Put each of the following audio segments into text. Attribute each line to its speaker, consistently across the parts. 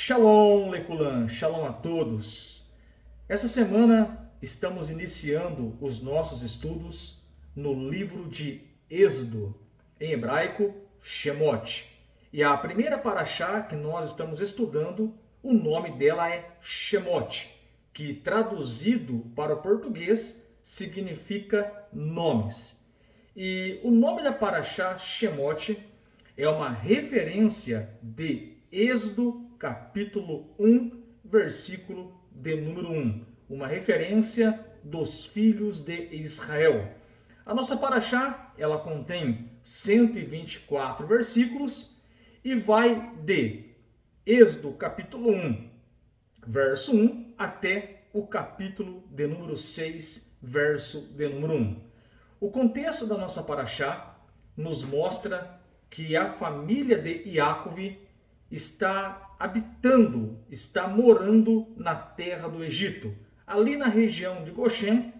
Speaker 1: Shalom, Leculan, shalom a todos. Essa semana estamos iniciando os nossos estudos no livro de Êxodo, em hebraico, Shemot. E a primeira paraxá que nós estamos estudando, o nome dela é Shemot, que traduzido para o português significa nomes. E o nome da paraxá Shemot é uma referência de Êxodo capítulo 1, versículo de número 1. Uma referência dos filhos de Israel. A nossa paraxá, ela contém 124 versículos e vai de Êxodo capítulo 1, verso 1, até o capítulo de número 6, verso de número 1. O contexto da nossa paraxá nos mostra que a família de Iacove está habitando, está morando na terra do Egito, ali na região de Goshen,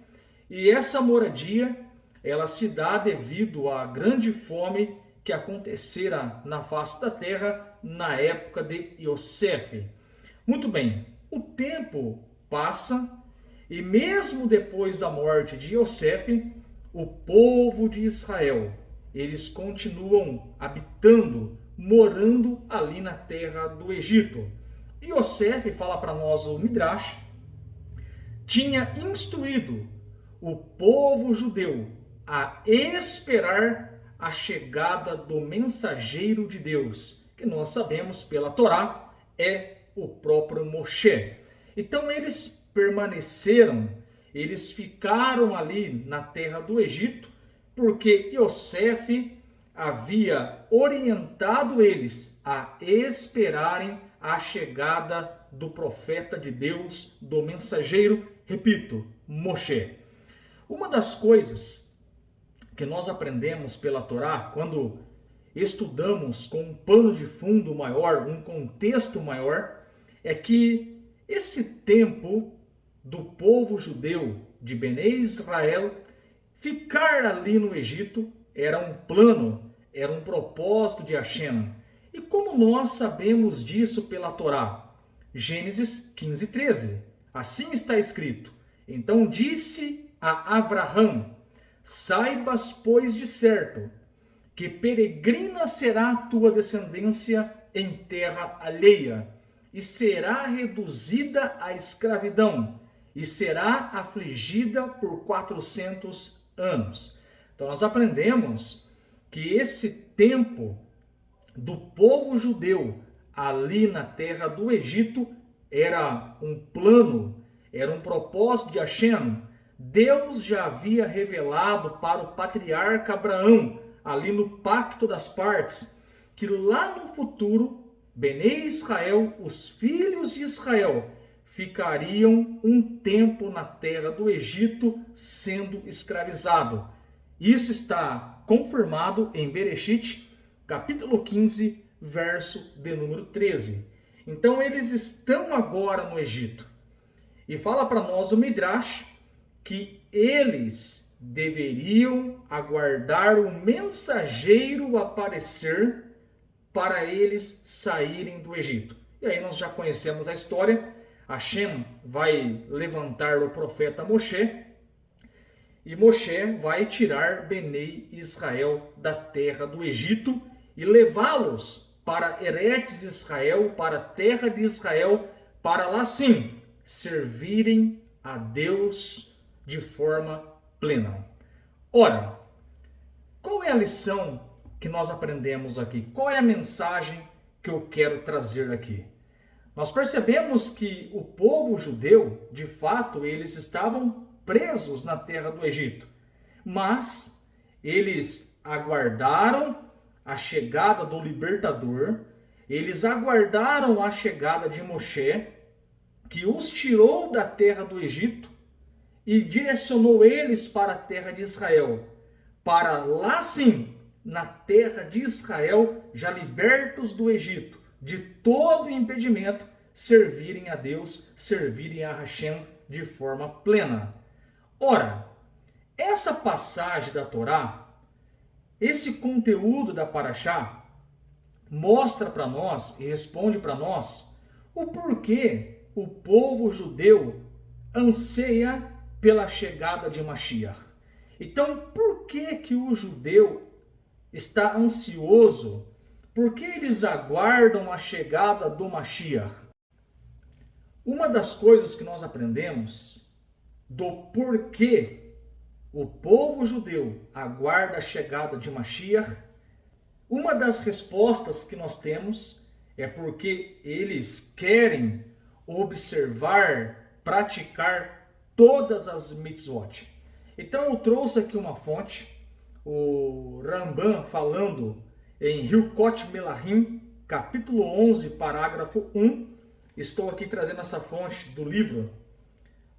Speaker 1: e essa moradia, ela se dá devido à grande fome que acontecera na face da terra na época de Yosef. Muito bem, o tempo passa e mesmo depois da morte de Yosef, o povo de Israel, eles continuam habitando, morando ali na terra do Egito. E Yosef, fala para nós o Midrash, tinha instruído o povo judeu a esperar a chegada do mensageiro de Deus, que nós sabemos pela Torá é o próprio Moshe. Então eles permaneceram, eles ficaram ali na terra do Egito, porque Yosef havia orientado eles a esperarem a chegada do profeta de Deus, do mensageiro, repito, Moshe. Uma das coisas que nós aprendemos pela Torá, quando estudamos com um pano de fundo maior, um contexto maior, é que esse tempo do povo judeu de Bené Israel ficar ali no Egito era um plano, era um propósito de Hashem. E como nós sabemos disso pela Torá? Gênesis 15, 13. Assim está escrito: então disse a Abraham: saibas, pois, de certo, que peregrina será a tua descendência em terra alheia, e será reduzida à escravidão, e será afligida por 400 anos. Então nós aprendemos que esse tempo do povo judeu ali na terra do Egito era um plano, era um propósito de Hashem. Deus já havia revelado para o patriarca Abraão, ali no pacto das partes, que lá no futuro, Bené Israel, os filhos de Israel, ficariam um tempo na terra do Egito sendo escravizado. Isso está confirmado em Bereshit, capítulo 15, verso de número 13. Então eles estão agora no Egito. E fala para nós o Midrash que eles deveriam aguardar o mensageiro aparecer para eles saírem do Egito. E aí nós já conhecemos a história. Hashem vai levantar o profeta Moshe, e Moshe vai tirar Bené Israel da terra do Egito e levá-los para Eretz Israel, para a terra de Israel, para lá sim servirem a Deus de forma plena. Ora, qual é a lição que nós aprendemos aqui? Qual é a mensagem que eu quero trazer aqui? Nós percebemos que o povo judeu, de fato, eles estavam presos na terra do Egito, mas eles aguardaram a chegada do libertador, eles aguardaram a chegada de Moshe, que os tirou da terra do Egito e direcionou eles para a terra de Israel, para lá sim, na terra de Israel, já libertos do Egito, de todo impedimento, servirem a Deus, servirem a Hashem de forma plena. Ora, essa passagem da Torá, esse conteúdo da paraxá, mostra para nós e responde para nós o porquê o povo judeu anseia pela chegada de Mashiach. Então, por que o judeu está ansioso? Por que eles aguardam a chegada do Mashiach? Uma das coisas que nós aprendemos do porquê o povo judeu aguarda a chegada de Mashiach, uma das respostas que nós temos é porque eles querem observar, praticar todas as mitzvot. Então eu trouxe aqui uma fonte, o Rambam falando em Hilkot Melahim, capítulo 11, parágrafo 1. Estou aqui trazendo essa fonte do livro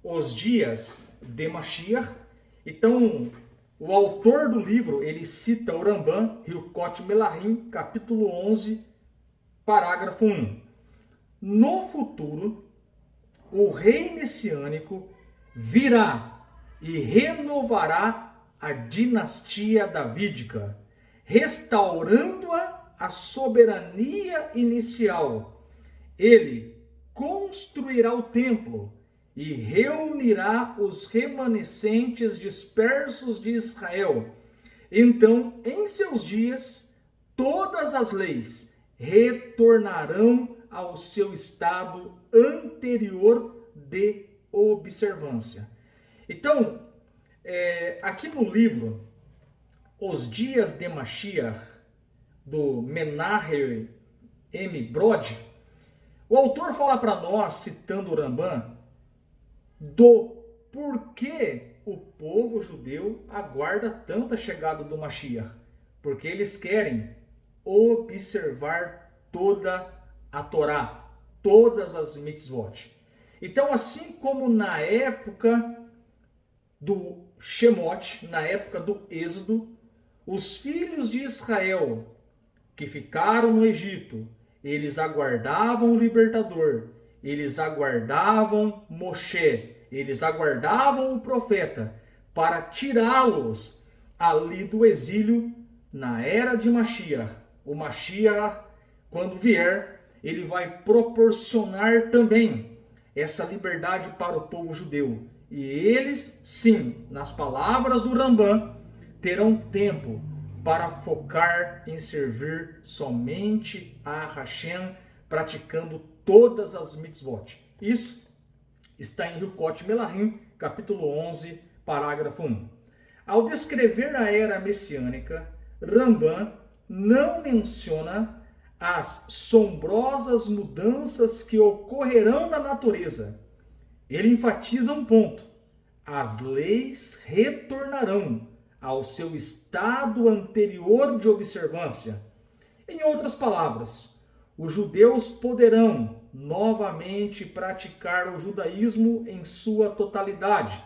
Speaker 1: Os Dias de Mashiach. Então, o autor do livro, ele cita o Rambam, Hilkot Melahim, capítulo 11, parágrafo 1. No futuro, o rei messiânico virá e renovará a dinastia davídica, restaurando-a à soberania inicial. Ele construirá o templo e reunirá os remanescentes dispersos de Israel. Então, em seus dias, todas as leis retornarão ao seu estado anterior de observância. Então, aqui no livro Os Dias de Mashiach, do Menahem M. Brod, o autor fala para nós, citando o Rambam, do porquê o povo judeu aguarda tanta chegada do Mashiach. Porque eles querem observar toda a Torá, todas as mitzvot. Então, assim como na época do Shemot, na época do Êxodo, os filhos de Israel que ficaram no Egito, eles aguardavam o libertador, eles aguardavam Moshe, eles aguardavam o profeta para tirá-los ali do exílio na era de Mashiach. O Mashiach, quando vier, ele vai proporcionar também essa liberdade para o povo judeu. E eles, sim, nas palavras do Rambam, terão tempo para focar em servir somente a Hashem, praticando todas as mitzvot. Isso está em Hilkot Melahim, capítulo 11, parágrafo 1. Ao descrever a era messiânica, Rambam não menciona as sombrosas mudanças que ocorrerão na natureza. Ele enfatiza um ponto: as leis retornarão ao seu estado anterior de observância. Em outras palavras, os judeus poderão novamente praticar o judaísmo em sua totalidade.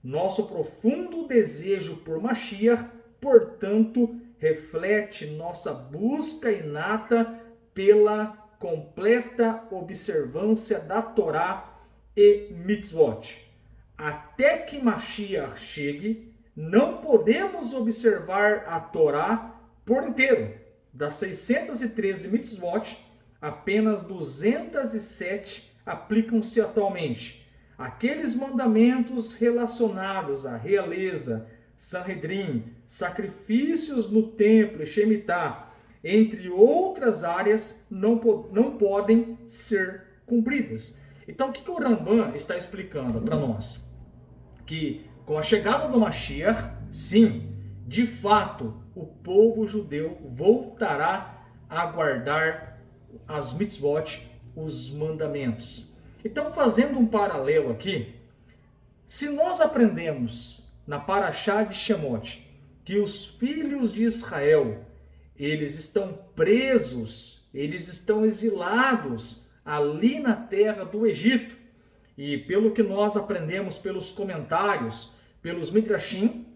Speaker 1: Nosso profundo desejo por Mashiach, portanto, reflete nossa busca inata pela completa observância da Torá e mitzvot. Até que Mashiach chegue, não podemos observar a Torá por inteiro. Das 613 mitzvot, apenas 207 aplicam-se atualmente. Aqueles mandamentos relacionados à realeza, Sanhedrin, sacrifícios no templo e Shemitah, entre outras áreas, não podem ser cumpridas. Então, o que o Rambam está explicando para nós? Que com a chegada do Mashiach, sim, de fato, o povo judeu voltará a guardar as mitzvot, os mandamentos. Então, fazendo um paralelo aqui, se nós aprendemos na Parashá de Shemot que os filhos de Israel, eles estão presos, eles estão exilados ali na terra do Egito, e pelo que nós aprendemos pelos comentários, pelos Midrashim,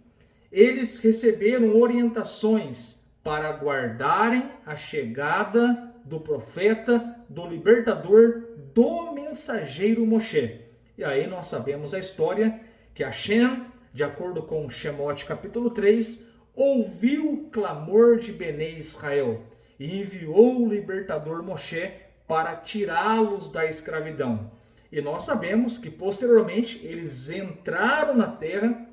Speaker 1: eles receberam orientações para aguardarem a chegada do profeta, do libertador, do mensageiro Moshe. E aí nós sabemos a história que Hashem, de acordo com Shemot capítulo 3, ouviu o clamor de Benei Israel e enviou o libertador Moshe para tirá-los da escravidão. E nós sabemos que posteriormente eles entraram na terra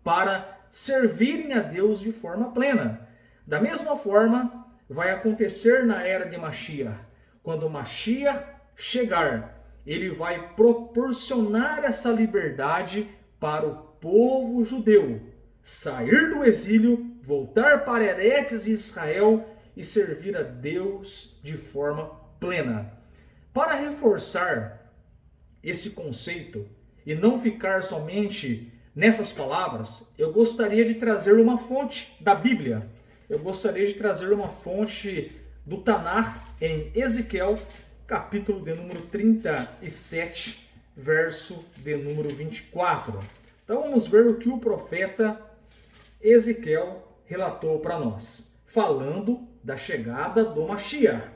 Speaker 1: para servirem a Deus de forma plena. Da mesma forma, vai acontecer na era de Mashiach. Quando Mashiach chegar, ele vai proporcionar essa liberdade para o povo judeu sair do exílio, voltar para Eretz Israel e servir a Deus de forma plena. Para reforçar esse conceito e não ficar somente nessas palavras, eu gostaria de trazer uma fonte da Bíblia. Eu gostaria de trazer uma fonte do Tanar em Ezequiel, capítulo de número 37, verso de número 24. Então vamos ver o que o profeta Ezequiel relatou para nós, falando da chegada do Mashiach.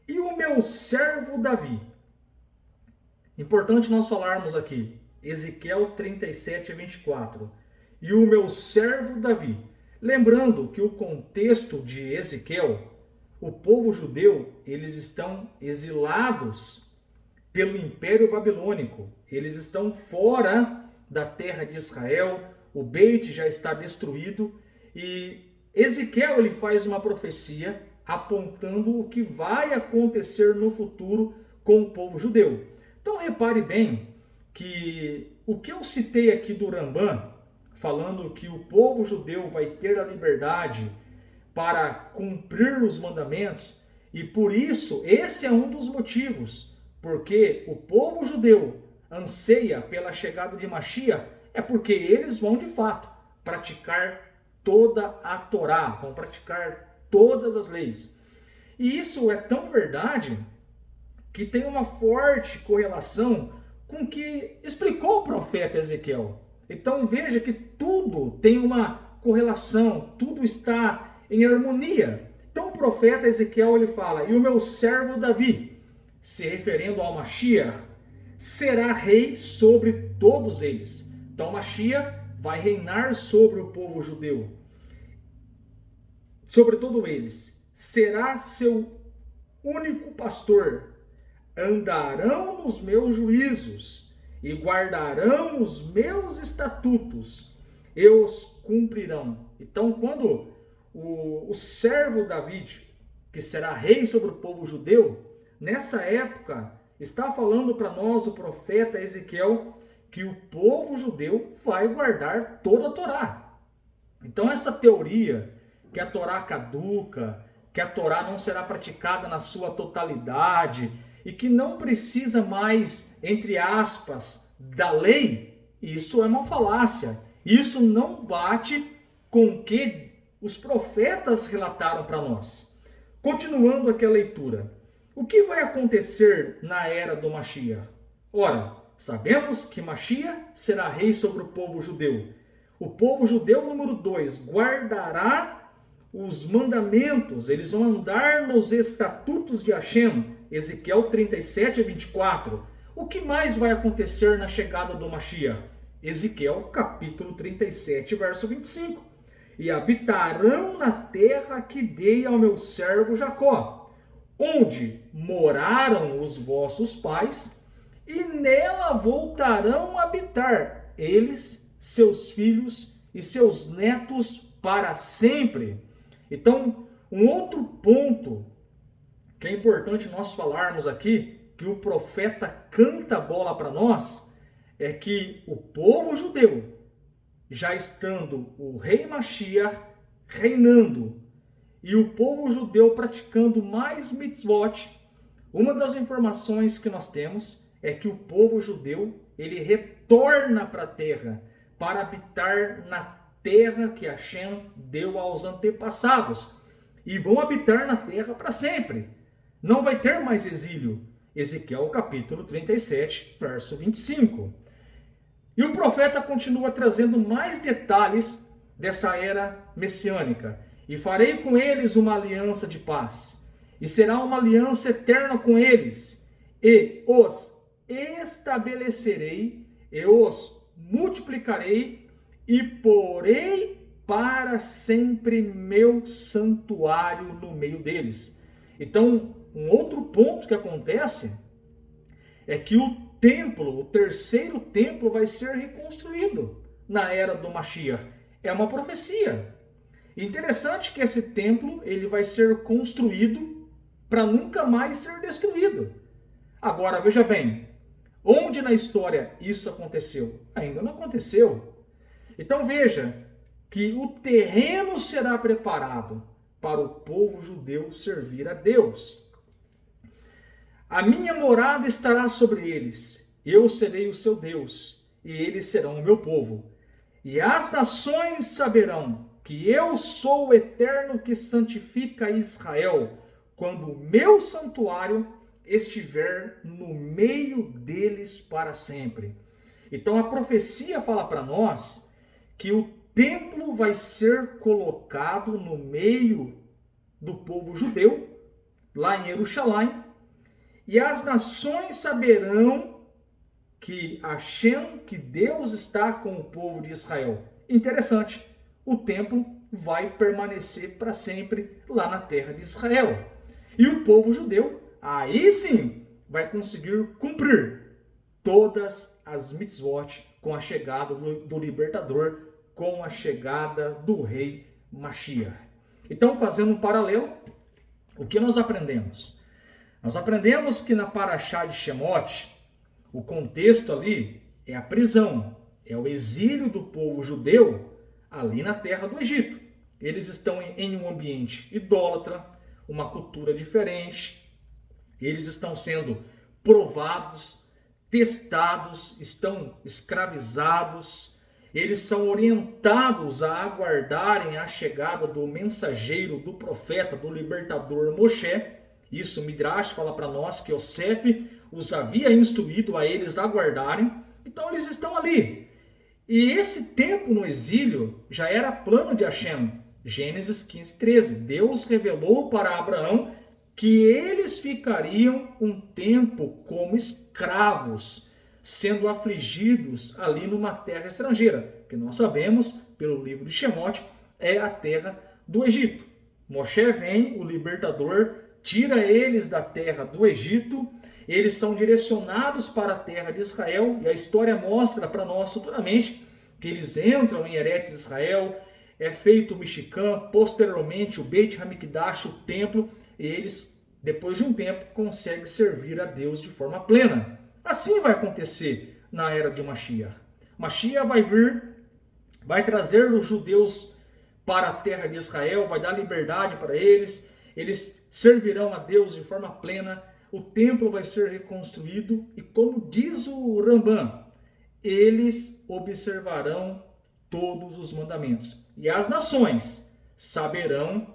Speaker 1: E o meu servo Davi. Importante nós falarmos aqui, Ezequiel 37, 24. E o meu servo Davi. Lembrando que o contexto de Ezequiel, o povo judeu, eles estão exilados pelo Império Babilônico. Eles estão fora da terra de Israel, o Beit já está destruído e Ezequiel ele faz uma profecia apontando o que vai acontecer no futuro com o povo judeu. Então repare bem que o que eu citei aqui do Rambam, falando que o povo judeu vai ter a liberdade para cumprir os mandamentos, e por isso esse é um dos motivos, porque o povo judeu anseia pela chegada de Mashiach, é porque eles vão de fato praticar toda a Torá, vão praticar todas as leis. E isso é tão verdade que tem uma forte correlação com o que explicou o profeta Ezequiel. Então veja que tudo tem uma correlação, tudo está em harmonia. Então o profeta Ezequiel ele fala, e o meu servo Davi, se referindo ao Mashiach, será rei sobre todos eles. Então Mashiach vai reinar sobre o povo judeu, sobre todos eles. Será seu único pastor. Andarão nos meus juízos e guardarão os meus estatutos e os cumprirão. Então, quando o servo Davi, que será rei sobre o povo judeu, nessa época, está falando para nós o profeta Ezequiel que o povo judeu vai guardar toda a Torá. Então, essa teoria que a Torá caduca, que a Torá não será praticada na sua totalidade e que não precisa mais, entre aspas, da lei, isso é uma falácia. Isso não bate com o que os profetas relataram para nós. Continuando aqui a leitura. O que vai acontecer na era do Mashiach? Ora, sabemos que Mashiach será rei sobre o povo judeu. O povo judeu, número 2, guardará os mandamentos, eles vão andar nos estatutos de Hashem, Ezequiel 37, 24. O que mais vai acontecer na chegada do Mashiach? Ezequiel capítulo 37, verso 25. E habitarão na terra que dei ao meu servo Jacó, onde moraram os vossos pais, e nela voltarão a habitar, eles, seus filhos e seus netos para sempre. Então, um outro ponto que é importante nós falarmos aqui, que o profeta canta a bola para nós, é que o povo judeu, já estando o rei Mashiach reinando, e o povo judeu praticando mais mitzvot, uma das informações que nós temos é que o povo judeu, ele retorna para a terra, para habitar na terra que Hashem deu aos antepassados, e vão habitar na terra para sempre. Não vai ter mais exílio. Ezequiel capítulo 37, verso 25. E o profeta continua trazendo mais detalhes dessa era messiânica. E farei com eles uma aliança de paz, e será uma aliança eterna com eles, e os estabelecerei, e os multiplicarei, e porei para sempre meu santuário no meio deles. Então, um outro ponto que acontece é que o templo, o terceiro templo, vai ser reconstruído na era do Mashiach. É uma profecia. Interessante que esse templo ele vai ser construído para nunca mais ser destruído. Agora, veja bem, onde na história isso aconteceu? Ainda não aconteceu. Então veja que o terreno será preparado para o povo judeu servir a Deus. A minha morada estará sobre eles, eu serei o seu Deus, e eles serão o meu povo. E as nações saberão que eu sou o Eterno que santifica Israel, quando o meu santuário estiver no meio deles para sempre. Então a profecia fala para nós que o templo vai ser colocado no meio do povo judeu, lá em Jerusalém, e as nações saberão que Hashem, que Deus está com o povo de Israel. Interessante, o templo vai permanecer para sempre lá na terra de Israel. E o povo judeu, aí sim, vai conseguir cumprir todas as mitzvot com a chegada do libertador, com a chegada do rei Mashiach. Então, fazendo um paralelo, o que nós aprendemos? Nós aprendemos que na Parashá de Shemot, o contexto ali é a prisão, é o exílio do povo judeu ali na terra do Egito. Eles estão em um ambiente idólatra, uma cultura diferente, eles estão sendo provados, testados, estão escravizados, eles são orientados a aguardarem a chegada do mensageiro, do profeta, do libertador Moshe. Isso o Midrash fala para nós que Yosef os havia instruído a eles aguardarem. Então eles estão ali. E esse tempo no exílio já era plano de Hashem. Gênesis 15, 13. Deus revelou para Abraão que eles ficariam um tempo como escravos, sendo afligidos ali numa terra estrangeira, que nós sabemos, pelo livro de Shemot, é a terra do Egito. Moshe vem, o libertador, tira eles da terra do Egito, eles são direcionados para a terra de Israel, e a história mostra para nós futuramente que eles entram em Eretz Israel, é feito o Mishkan, posteriormente o Beit HaMikdash, o templo, e eles, depois de um tempo, conseguem servir a Deus de forma plena. Assim vai acontecer na era de Mashiach. Mashiach vai vir, vai trazer os judeus para a terra de Israel, vai dar liberdade para eles servirão a Deus de forma plena, o templo vai ser reconstruído e, como diz o Rambam, eles observarão todos os mandamentos. E as nações saberão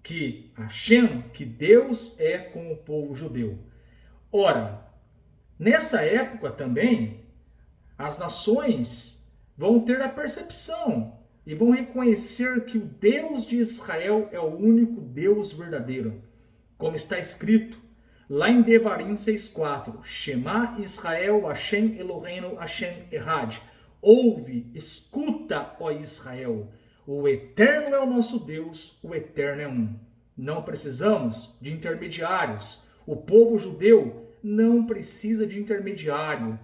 Speaker 1: que Hashem, que Deus é com o povo judeu. Ora, nessa época também, as nações vão ter a percepção e vão reconhecer que o Deus de Israel é o único Deus verdadeiro. Como está escrito lá em Devarim 6,4, Shema Israel, Hashem Eloheinu, Hashem Erad. Ouve, escuta, ó Israel, o Eterno é o nosso Deus, o Eterno é um. Não precisamos de intermediários. O povo judeu não precisa de intermediário,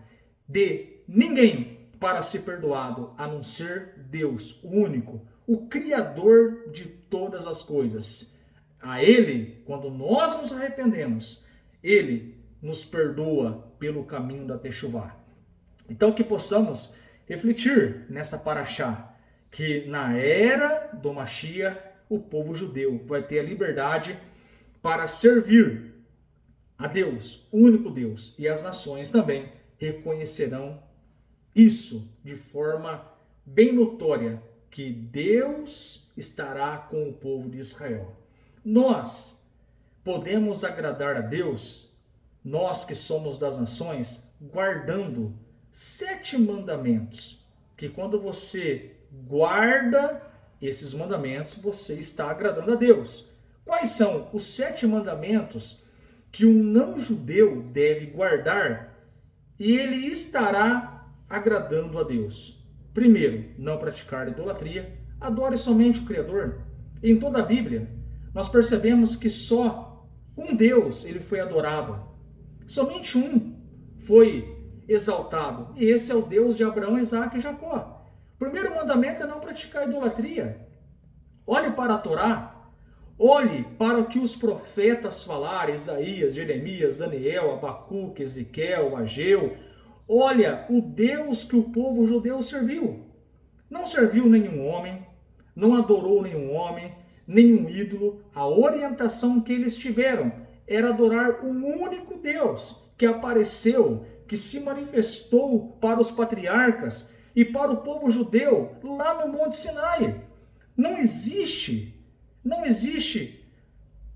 Speaker 1: de ninguém para ser perdoado, a não ser Deus, o único, o Criador de todas as coisas. A Ele, quando nós nos arrependemos, Ele nos perdoa pelo caminho da Teshuvá. Então que possamos refletir nessa paraxá, que na era do Mashiach, o povo judeu vai ter a liberdade para servir a Deus, o único Deus, e as nações também reconhecerão isso de forma bem notória, que Deus estará com o povo de Israel. Nós podemos agradar a Deus, nós que somos das nações, guardando 7 mandamentos, que quando você guarda esses mandamentos, você está agradando a Deus. Quais são os 7 mandamentos que um não-judeu deve guardar e ele estará agradando a Deus? Primeiro, não praticar idolatria, adore somente o Criador. Em toda a Bíblia, nós percebemos que só Um Deus, ele foi adorado. Somente um foi exaltado. E esse é o Deus de Abraão, Isaque e Jacó. O primeiro mandamento é não praticar idolatria. Olhe para a Torá, olhe para o que os profetas falaram, Isaías, Jeremias, Daniel, Abacuque, Ezequiel, Ageu. Olha o Deus que o povo judeu serviu. Não serviu nenhum homem, não adorou nenhum homem, nenhum ídolo. A orientação que eles tiveram era adorar um único Deus que apareceu, que se manifestou para os patriarcas e para o povo judeu lá no Monte Sinai. Não existe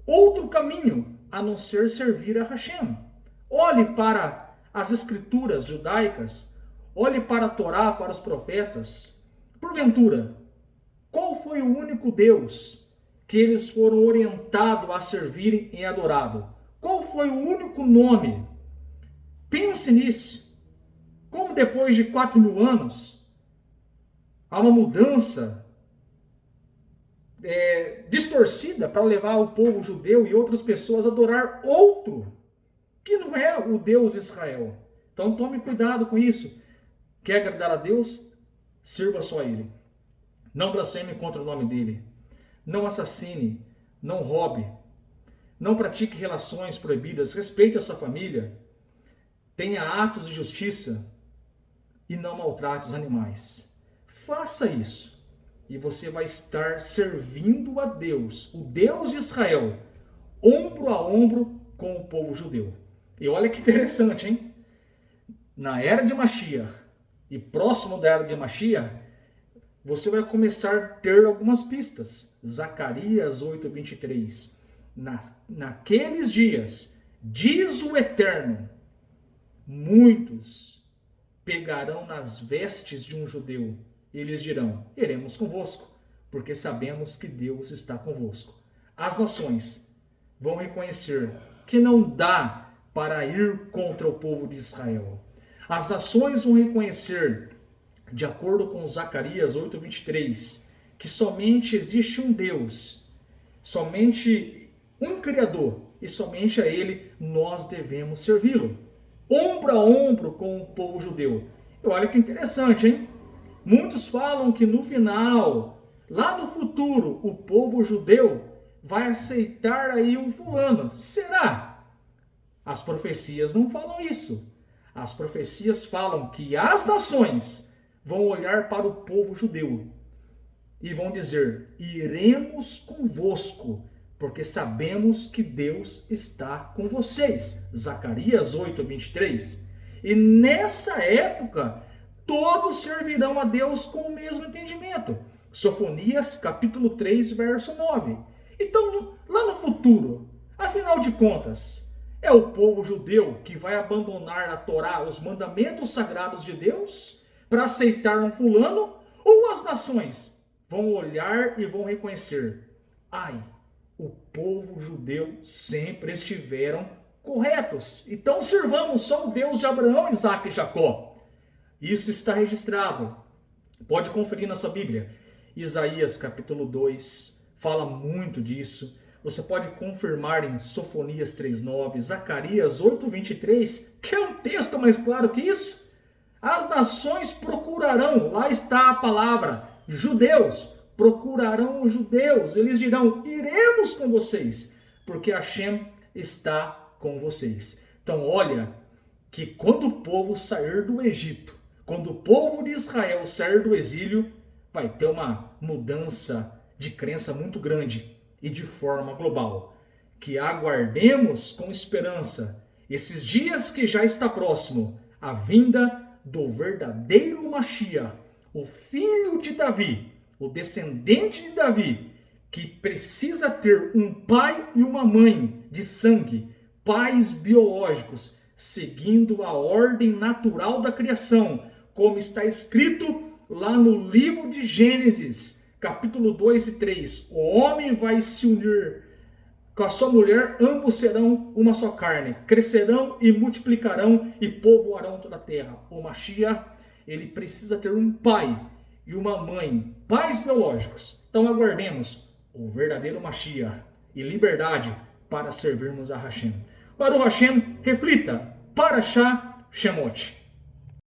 Speaker 1: outro caminho a não ser servir a Hashem. Olhe para as escrituras judaicas, olhe para a Torá, para os profetas. Porventura, qual foi o único Deus que eles foram orientados a servirem e adorado? Qual foi o único nome? Pense nisso. Como depois de 4.000 anos, há uma mudança distorcida para levar o povo judeu e outras pessoas a adorar outro, que não é o Deus Israel. Então tome cuidado com isso. Quer agradar a Deus? Sirva só a Ele. Não blasfeme contra o nome dEle. Não assassine, não roube, não pratique relações proibidas, respeite a sua família, tenha atos de justiça e não maltrate os animais. Faça isso e você vai estar servindo a Deus, o Deus de Israel, ombro a ombro com o povo judeu. E olha que interessante, hein? Na era de Mashiach e próximo da era de Mashiach, você vai começar a ter algumas pistas. Zacarias 8:23. Naqueles dias, diz o Eterno, muitos pegarão nas vestes de um judeu. E eles dirão, iremos convosco, porque sabemos que Deus está convosco. As nações vão reconhecer que não dá para ir contra o povo de Israel. As nações vão reconhecer, de acordo com Zacarias 8:23, que somente existe um Deus, somente um Criador, e somente a Ele nós devemos servi-lo. Ombro a ombro com o povo judeu. E olha que interessante, hein? Muitos falam que no final, lá no futuro, o povo judeu vai aceitar aí um fulano. Será? As profecias não falam isso. As profecias falam que as nações vão olhar para o povo judeu e vão dizer, iremos convosco, porque sabemos que Deus está com vocês. Zacarias 8:23. E nessa época, todos servirão a Deus com o mesmo entendimento. Sofonias capítulo 3, verso 9. Então, lá no futuro, afinal de contas, é o povo judeu que vai abandonar a Torá, os mandamentos sagrados de Deus, para aceitar um fulano? Ou as nações vão olhar e vão reconhecer, ai, o povo judeu sempre estiveram corretos, então sirvamos só o Deus de Abraão, Isaque e Jacó. Isso está registrado. Pode conferir na sua Bíblia. Isaías capítulo 2 fala muito disso. Você pode confirmar em Sofonias 3:9, Zacarias 8:23, que é um texto mais claro que isso. As nações procurarão, lá está a palavra, judeus, procurarão os judeus. Eles dirão, iremos com vocês, porque Hashem está com vocês. Então olha, que quando o povo sair do Egito, quando o povo de Israel sair do exílio, vai ter uma mudança de crença muito grande e de forma global. Que aguardemos com esperança esses dias que já está próximo, a vinda do verdadeiro Mashiach, o filho de Davi, o descendente de Davi, que precisa ter um pai e uma mãe de sangue, pais biológicos, seguindo a ordem natural da criação, como está escrito lá no livro de Gênesis, capítulo 2 e 3. O homem vai se unir com a sua mulher, ambos serão uma só carne, crescerão e multiplicarão e povoarão toda a terra. O Mashiach, ele precisa ter um pai e uma mãe, pais biológicos. Então aguardemos o verdadeiro Mashiach e liberdade para servirmos a Hashem. Baruch Hashem, reflita, Parashá Shemot.